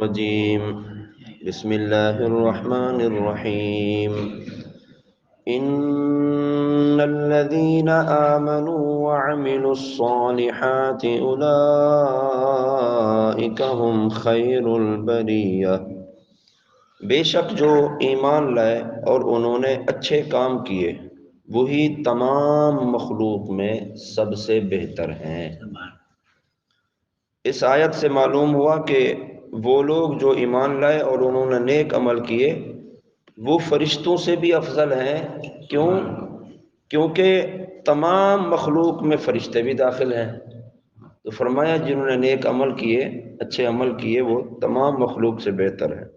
الرجيم بسم الله الرحمن الرحيم إن الذين آمنوا وعملوا الصالحات أولئك هم خير البرية۔ بے شک جو ایمان لائے اور انہوں نے اچھے کام کیے وہی تمام مخلوق میں سب سے بہتر ہیں۔ اس آیت سے معلوم ہوا کہ وہ لوگ جو ایمان لائے اور انہوں نے نیک عمل کیے وہ فرشتوں سے بھی افضل ہیں۔ کیوں؟ کیونکہ تمام مخلوق میں فرشتے بھی داخل ہیں۔ تو فرمایا جنہوں نے نیک عمل کیے، اچھے عمل کیے، وہ تمام مخلوق سے بہتر ہیں۔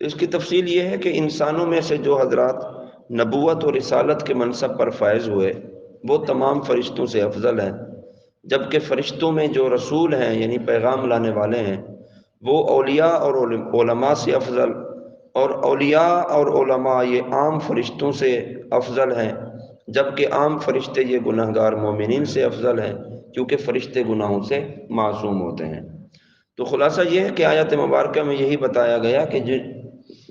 اس کی تفصیل یہ ہے کہ انسانوں میں سے جو حضرات نبوت اور رسالت کے منصب پر فائز ہوئے وہ تمام فرشتوں سے افضل ہیں، جبکہ فرشتوں میں جو رسول ہیں یعنی پیغام لانے والے ہیں وہ اولیاء اور علماء سے افضل، اور اولیاء اور علماء یہ عام فرشتوں سے افضل ہیں، جبکہ عام فرشتے یہ گناہگار مومنین سے افضل ہیں، کیونکہ فرشتے گناہوں سے معصوم ہوتے ہیں۔ تو خلاصہ یہ ہے کہ آیت مبارکہ میں یہی بتایا گیا کہ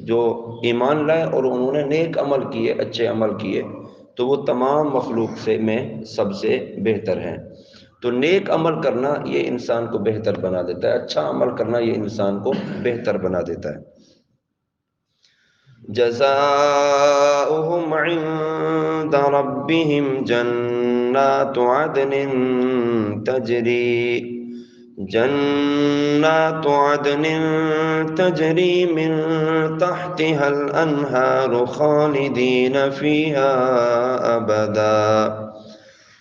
جو ایمان لائے اور انہوں نے نیک عمل کیے، اچھے عمل کیے، تو وہ تمام مخلوق میں سب سے بہتر ہیں۔ تو نیک عمل کرنا یہ انسان کو بہتر بنا دیتا ہے، اچھا عمل کرنا یہ انسان کو بہتر بنا دیتا ہے۔ جزاؤہم عند ربہم جنات عدن تجری من تحتها الانہار خالدین فیہا ابدا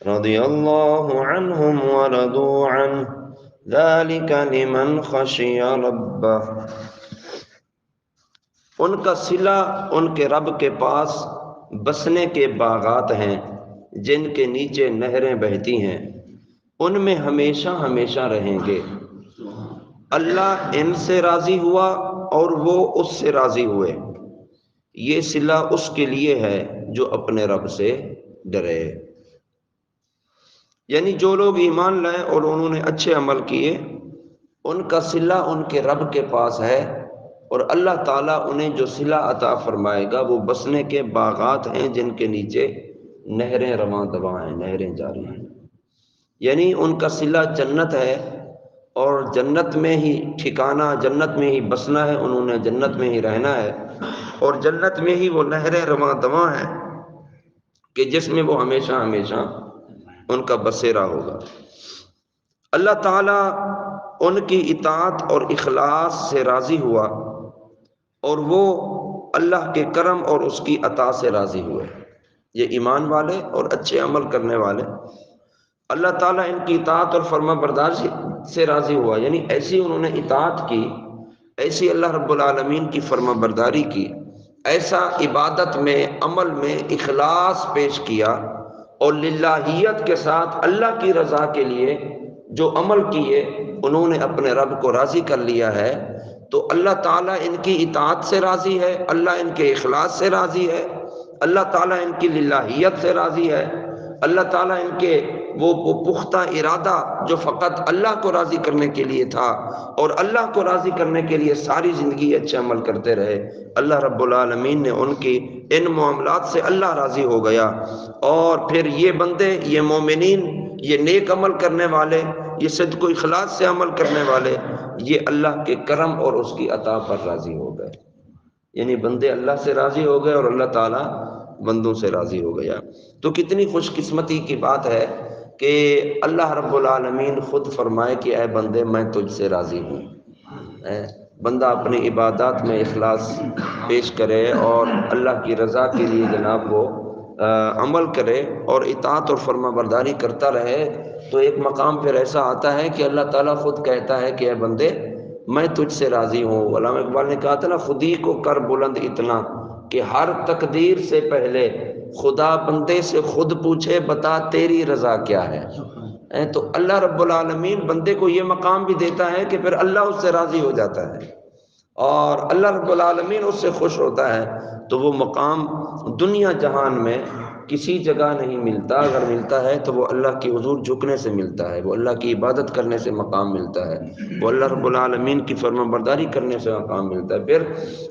رضی اللہ عنہم ورضوا عنہ ذالک لمن خشی ربہ۔ ان کا صلہ ان کے رب کے پاس بسنے کے باغات ہیں جن کے نیچے نہریں بہتی ہیں، ان میں ہمیشہ ہمیشہ رہیں گے۔ اللہ ان سے راضی ہوا اور وہ اس سے راضی ہوئے۔ یہ صلہ اس کے لیے ہے جو اپنے رب سے ڈرے۔ یعنی جو لوگ ایمان لائے اور انہوں نے اچھے عمل کیے ان کا صلہ ان کے رب کے پاس ہے، اور اللہ تعالیٰ انہیں جو صلہ عطا فرمائے گا وہ بسنے کے باغات ہیں جن کے نیچے نہریں رواں دواں ہیں، نہریں جاری ہیں۔ یعنی ان کا صلہ جنت ہے، اور جنت میں ہی ٹھکانہ، جنت میں ہی بسنا ہے، انہوں نے جنت میں ہی رہنا ہے، اور جنت میں ہی وہ نہریں رواں دواں ہیں کہ جس میں وہ ہمیشہ ہمیشہ ان کا بسیرا ہوگا۔ اللہ تعالیٰ ان کی اطاعت اور اخلاص سے راضی ہوا، اور وہ اللہ کے کرم اور اس کی عطا سے راضی ہوئے۔ یہ ایمان والے اور اچھے عمل کرنے والے، اللہ تعالیٰ ان کی اطاعت اور فرما برداری سے راضی ہوا، یعنی ایسی انہوں نے اطاعت کی، ایسی اللہ رب العالمین کی فرما برداری کی، ایسا عبادت میں عمل میں اخلاص پیش کیا، اور للہیت کے ساتھ اللہ کی رضا کے لیے جو عمل کیے انہوں نے اپنے رب کو راضی کر لیا ہے، تو اللہ تعالیٰ ان کی اطاعت سے راضی ہے، اللہ ان کے اخلاص سے راضی ہے، اللہ تعالیٰ ان کی للہیت سے راضی ہے، اللہ تعالیٰ ان کے وہ پختہ ارادہ جو فقط اللہ کو راضی کرنے کے لیے تھا، اور اللہ کو راضی کرنے کے لیے ساری زندگی اچھے عمل کرتے رہے، اللہ رب العالمین نے ان کی ان معاملات سے اللہ راضی ہو گیا۔ اور پھر یہ بندے، یہ مومنین، یہ نیک عمل کرنے والے، یہ صدق و اخلاص سے عمل کرنے والے، یہ اللہ کے کرم اور اس کی عطا پر راضی ہو گئے۔ یعنی بندے اللہ سے راضی ہو گئے اور اللہ تعالیٰ بندوں سے راضی ہو گیا۔ تو کتنی خوش قسمتی کی بات ہے کہ اللہ رب العالمین خود فرمائے کہ اے بندے میں تجھ سے راضی ہوں۔ بندہ اپنی عبادات میں اخلاص پیش کرے اور اللہ کی رضا کے لیے جناب وہ عمل کرے اور اطاعت اور فرما برداری کرتا رہے، تو ایک مقام پھر ایسا آتا ہے کہ اللہ تعالیٰ خود کہتا ہے کہ اے بندے میں تجھ سے راضی ہوں۔ علامہ اقبال نے کہا تھا نا، خودی کو کر بلند اتنا کہ ہر تقدیر سے پہلے خدا بندے سے خود پوچھے بتا تیری رضا کیا ہے۔ تو اللہ رب العالمین بندے کو یہ مقام بھی دیتا ہے کہ پھر اللہ اس سے راضی ہو جاتا ہے اور اللہ رب العالمین اس سے خوش ہوتا ہے، تو وہ مقام دنیا جہان میں کسی جگہ نہیں ملتا، اگر ملتا ہے تو وہ اللہ کے حضور جھکنے سے ملتا ہے، وہ اللہ کی عبادت کرنے سے مقام ملتا ہے، وہ اللہ رب العالمین کی فرما برداری کرنے سے مقام ملتا ہے۔ پھر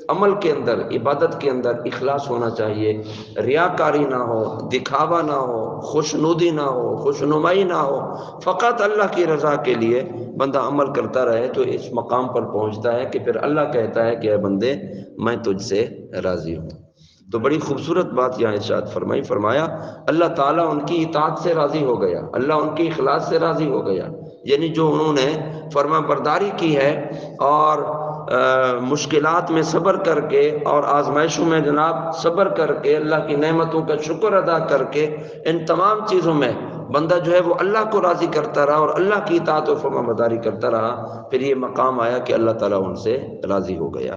عمل کے اندر، عبادت کے اندر اخلاص ہونا چاہیے، ریاکاری نہ ہو، دکھاوا نہ ہو، خوشنودی نہ ہو، خوشنمائی نہ ہو، فقط اللہ کی رضا کے لیے بندہ عمل کرتا رہے تو اس مقام پر پہنچتا ہے کہ پھر اللہ کہتا ہے کہ اے بندے میں تجھ سے راضی ہوں۔ تو بڑی خوبصورت بات یہاں ارشاد فرمایا اللہ تعالیٰ ان کی اطاعت سے راضی ہو گیا، اللہ ان کی اخلاص سے راضی ہو گیا، یعنی جو انہوں نے فرما برداری کی ہے اور مشکلات میں صبر کر کے اور آزمائشوں میں جناب صبر کر کے اللہ کی نعمتوں کا شکر ادا کر کے ان تمام چیزوں میں بندہ جو ہے وہ اللہ کو راضی کرتا رہا اور اللہ کی اطاعت و فرما برداری کرتا رہا، پھر یہ مقام آیا کہ اللہ تعالیٰ ان سے راضی ہو گیا،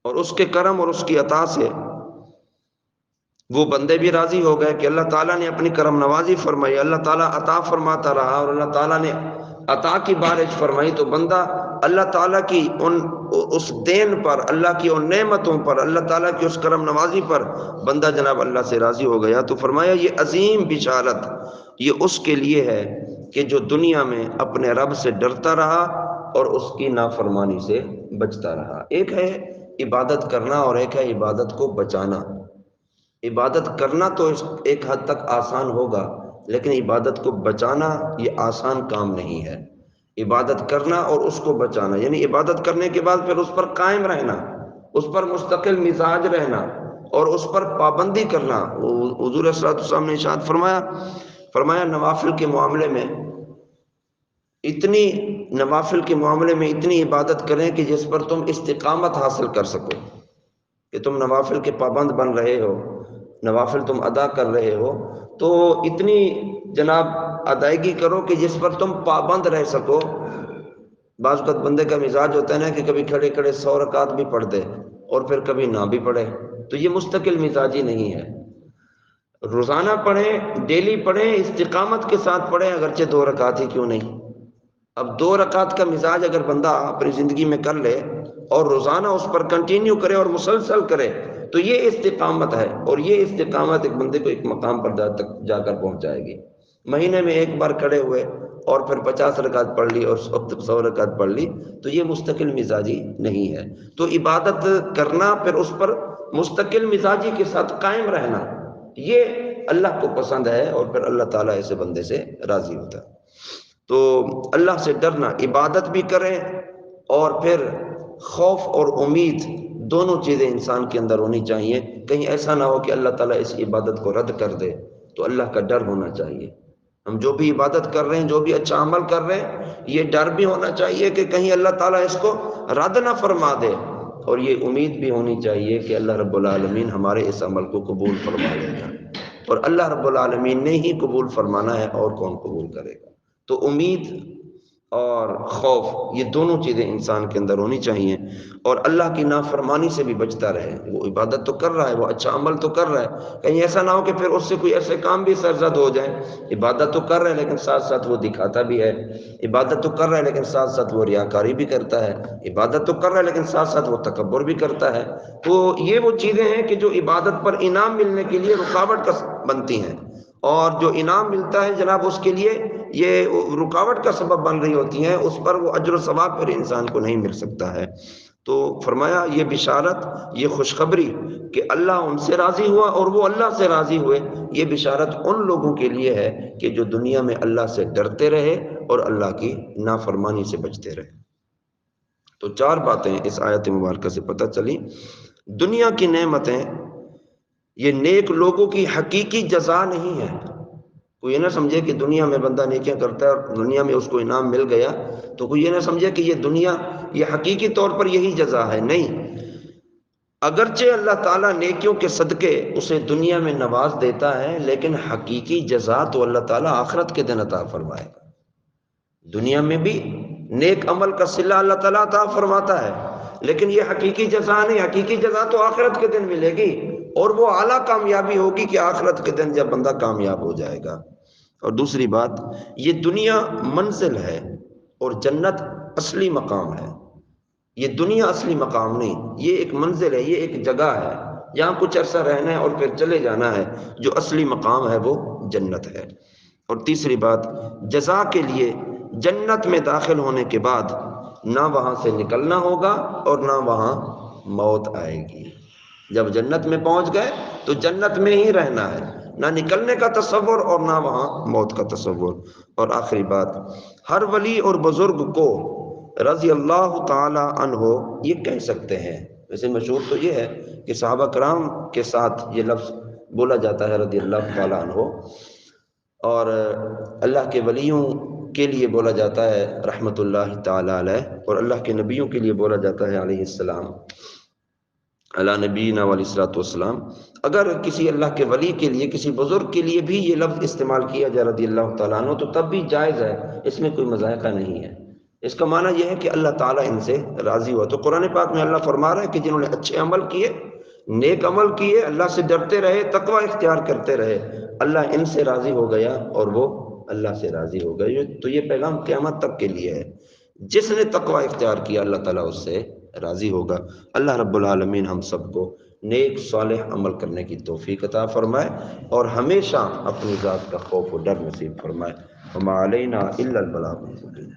اور اس کے کرم اور اس کی عطا سے وہ بندے بھی راضی ہو گئے کہ اللہ تعالیٰ نے اپنی کرم نوازی فرمائی، اللہ تعالیٰ عطا فرماتا رہا اور اللہ تعالیٰ نے عطا کی بارش فرمائی، تو بندہ اللہ تعالیٰ کی اس دین پر، اللہ کی ان نعمتوں پر، اللہ تعالیٰ کی اس کرم نوازی پر بندہ جناب اللہ سے راضی ہو گیا۔ تو فرمایا یہ عظیم بشارت یہ اس کے لیے ہے کہ جو دنیا میں اپنے رب سے ڈرتا رہا اور اس کی نافرمانی سے بچتا رہا۔ ایک ہے عبادت کرنا اور ایک ہے عبادت کو بچانا۔ عبادت کرنا تو ایک حد تک آسان ہوگا، لیکن عبادت کو بچانا یہ آسان کام نہیں ہے۔ عبادت کرنا اور اس کو بچانا، یعنی عبادت کرنے کے بعد پھر اس پر قائم رہنا، اس پر مستقل مزاج رہنا اور اس پر پابندی کرنا۔ حضور صلی اللہ علیہ وسلم نے ارشاد فرمایا نوافل کے معاملے میں اتنی عبادت کریں کہ جس پر تم استقامت حاصل کر سکو، کہ تم نوافل کے پابند بن رہے ہو، نوافل تم ادا کر رہے ہو تو اتنی جناب ادائیگی کرو کہ جس پر تم پابند رہ سکو۔ بعض وقت بندے کا مزاج ہوتا ہے نا کہ کبھی کھڑے 100 رکعت بھی پڑھ دے اور پھر کبھی نہ بھی پڑھے، تو یہ مستقل مزاجی نہیں ہے۔ روزانہ پڑھیں، ڈیلی پڑھیں، استقامت کے ساتھ پڑھیں، اگرچہ 2 رکعت ہی کیوں نہیں۔ اب 2 رکعت کا مزاج اگر بندہ اپنی زندگی میں کر لے اور روزانہ اس پر کنٹینیو کرے اور مسلسل کرے تو یہ استقامت ہے، اور یہ استقامت ایک بندے کو ایک مقام پر جا کر پہنچائے گی۔ مہینے میں ایک بار کھڑے ہوئے اور پھر 50 رکعت پڑھ لی اور 100 رکعت پڑھ لی تو یہ مستقل مزاجی نہیں ہے۔ تو عبادت کرنا، پھر اس پر مستقل مزاجی کے ساتھ قائم رہنا، یہ اللہ کو پسند ہے اور پھر اللہ تعالیٰ ایسے بندے سے راضی ہوتا ہے۔ تو اللہ سے ڈرنا، عبادت بھی کریں اور پھر خوف اور امید دونوں چیزیں انسان کے اندر ہونی چاہیے، کہیں ایسا نہ ہو کہ اللہ تعالیٰ اس عبادت کو رد کر دے، تو اللہ کا ڈر ہونا چاہیے۔ ہم جو بھی عبادت کر رہے ہیں، جو بھی اچھا عمل کر رہے ہیں، یہ ڈر بھی ہونا چاہیے کہ کہیں اللہ تعالیٰ اس کو رد نہ فرما دے، اور یہ امید بھی ہونی چاہیے کہ اللہ رب العالمین ہمارے اس عمل کو قبول فرما لے گا، اور اللہ رب العالمین نے ہی قبول فرمانا ہے، اور کون قبول کرے گا۔ تو امید اور خوف یہ دونوں چیزیں انسان کے اندر ہونی چاہیے، اور اللہ کی نافرمانی سے بھی بچتا رہے۔ وہ عبادت تو کر رہا ہے، وہ اچھا عمل تو کر رہا ہے، کہیں ایسا نہ ہو کہ پھر اس سے کوئی ایسے کام بھی سرزد ہو جائیں۔ عبادت تو کر رہا ہے لیکن ساتھ ساتھ وہ دکھاتا بھی ہے، عبادت تو کر رہا ہے لیکن ساتھ ساتھ وہ ریاکاری بھی کرتا ہے، عبادت تو کر رہا ہے لیکن ساتھ ساتھ وہ تکبر بھی کرتا ہے۔ تو یہ وہ چیزیں ہیں کہ جو عبادت پر انعام ملنے کے لیے رکاوٹ بنتی ہیں، اور جو انعام ملتا ہے جناب اس کے لیے یہ رکاوٹ کا سبب بن رہی ہوتی ہیں، اس پر وہ اجر و ثواب پھر انسان کو نہیں مل سکتا ہے۔ تو فرمایا یہ بشارت، یہ خوشخبری کہ اللہ ان سے راضی ہوا اور وہ اللہ سے راضی ہوئے، یہ بشارت ان لوگوں کے لیے ہے کہ جو دنیا میں اللہ سے ڈرتے رہے اور اللہ کی نافرمانی سے بچتے رہے۔ تو 4 باتیں اس آیت مبارکہ سے پتہ چلی۔ دنیا کی نعمتیں یہ نیک لوگوں کی حقیقی جزا نہیں ہے۔ کوئی یہ نہ سمجھے کہ دنیا میں بندہ نیکیاں کرتا ہے اور دنیا میں اس کو انعام مل گیا، تو کوئی یہ نہ سمجھے کہ یہ دنیا یہ حقیقی طور پر یہی جزا ہے۔ نہیں، اگرچہ اللہ تعالیٰ نیکیوں کے صدقے اسے دنیا میں نواز دیتا ہے، لیکن حقیقی جزا تو اللہ تعالیٰ آخرت کے دن عطا فرمائے گا۔ دنیا میں بھی نیک عمل کا صلہ اللہ تعالیٰ عطا فرماتا ہے، لیکن یہ حقیقی جزا نہیں، حقیقی جزا تو آخرت کے دن ملے گی، اور وہ اعلیٰ کامیابی ہوگی کہ آخرت کے دن جب بندہ کامیاب ہو جائے گا۔ اور دوسری بات، یہ دنیا منزل ہے اور جنت اصلی مقام ہے۔ یہ دنیا اصلی مقام نہیں، یہ ایک منزل ہے، یہ ایک جگہ ہے، یہاں کچھ عرصہ رہنا ہے اور پھر چلے جانا ہے، جو اصلی مقام ہے وہ جنت ہے۔ اور تیسری بات، جزا کے لیے جنت میں داخل ہونے کے بعد نہ وہاں سے نکلنا ہوگا اور نہ وہاں موت آئے گی۔ جب جنت میں پہنچ گئے تو جنت میں ہی رہنا ہے، نہ نکلنے کا تصور اور نہ وہاں موت کا تصور۔ اور آخری بات، ہر ولی اور بزرگ کو رضی اللہ تعالی عنہ یہ کہہ سکتے ہیں۔ ویسے مشہور تو یہ ہے کہ صحابہ کرام کے ساتھ یہ لفظ بولا جاتا ہے رضی اللہ تعالی عنہ، اور اللہ کے ولیوں کے لیے بولا جاتا ہے رحمت اللہ تعالی علیہ، اور اللہ کے نبیوں کے لیے بولا جاتا ہے علیہ السلام، علی نبینا علیہ الصلوۃ والسلام۔ اگر کسی اللہ کے ولی کے لیے، کسی بزرگ کے لیے بھی یہ لفظ استعمال کیا جائے رضی اللہ تعالیٰ عنہ، تو تب بھی جائز ہے، اس میں کوئی مذائقہ نہیں ہے۔ اس کا معنی یہ ہے کہ اللہ تعالیٰ ان سے راضی ہوا۔ تو قرآن پاک میں اللہ فرما رہا ہے کہ جنہوں نے اچھے عمل کیے، نیک عمل کیے، اللہ سے ڈرتے رہے، تقوی اختیار کرتے رہے، اللہ ان سے راضی ہو گیا اور وہ اللہ سے راضی ہو گئے۔ تو یہ پیغام قیامت تک کے لیے ہے، جس نے تقوی اختیار کیا اللہ تعالیٰ اس سے راضی ہوگا۔ اللہ رب العالمین ہم سب کو نیک صالح عمل کرنے کی توفیق عطا فرمائے اور ہمیشہ اپنی ذات کا خوف و ڈر نصیب فرمائے۔ وما علینا الا البلاغ المبین۔